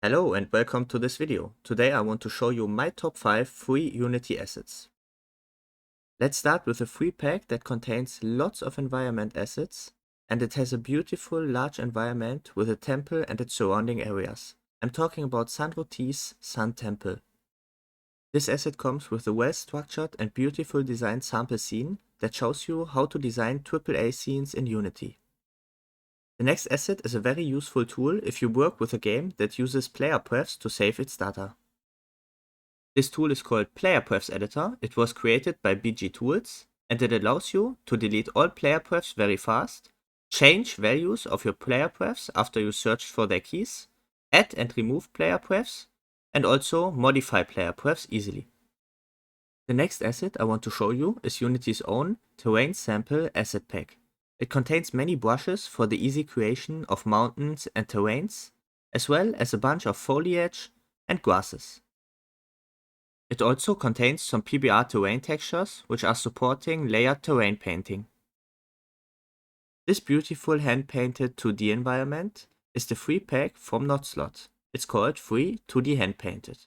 Hello and welcome to this video. Today I want to show you my top 5 free Unity assets. Let's start with a free pack that contains lots of environment assets, and it has a beautiful large environment with a temple and its surrounding areas. I'm talking about Sandro T's Sun Temple. This asset comes with a well-structured and beautiful designed sample scene that shows you how to design AAA scenes in Unity. The next asset is a very useful tool if you work with a game that uses player prefs to save its data. This tool is called Player Prefs Editor. It was created by BG Tools, and it allows you to delete all player prefs very fast, change values of your player prefs after you searched for their keys, add and remove player prefs, and also modify player prefs easily. The next asset I want to show you is Unity's own Terrain Sample Asset Pack. It contains many brushes for the easy creation of mountains and terrains, as well as a bunch of foliage and grasses. It also contains some PBR terrain textures, which are supporting layered terrain painting. This beautiful hand-painted 2D environment is the free pack from Notslot. It's called Free 2D Hand Painted.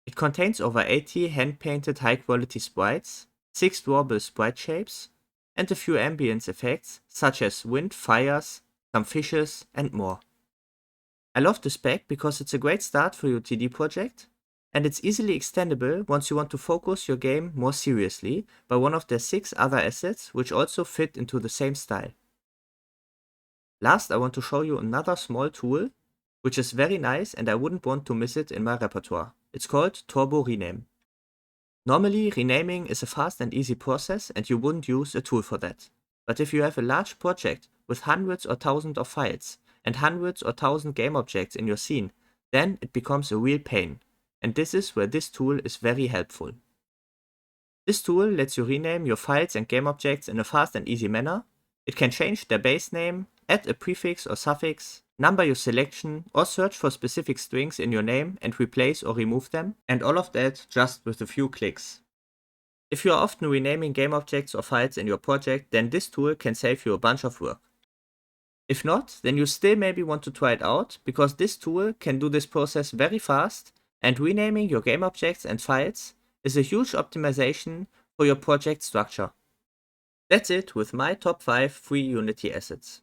It contains over 80 hand-painted high-quality sprites, 6 drawable sprite shapes, and a few ambience effects such as wind, fires, some fishes, and more. I love this pack because it's a great start for your TD project, and it's easily extendable once you want to focus your game more seriously by one of the 6 other assets which also fit into the same style. Last, I want to show you another small tool which is very nice and I wouldn't want to miss it in my repertoire. It's called Turbo Rename. Normally, renaming is a fast and easy process and you wouldn't use a tool for that. But if you have a large project with hundreds or thousands of files and hundreds or thousand game objects in your scene, then it becomes a real pain. And this is where this tool is very helpful. This tool lets you rename your files and game objects in a fast and easy manner. It can change their base name, add a prefix or suffix, number your selection, or search for specific strings in your name and replace or remove them, and all of that just with a few clicks. If you are often renaming game objects or files in your project, then this tool can save you a bunch of work. If not, then you still maybe want to try it out, because this tool can do this process very fast, and renaming your game objects and files is a huge optimization for your project structure. That's it with my top 5 free Unity assets.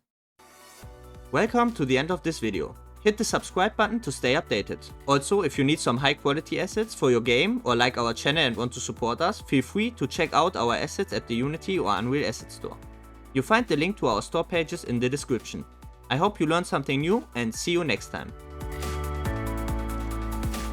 Welcome to the end of this video. Hit the subscribe button to stay updated. Also, if you need some high quality assets for your game or like our channel and want to support us, feel free to check out our assets at the Unity or Unreal Asset Store. You'll find the link to our store pages in the description. I hope you learned something new and see you next time.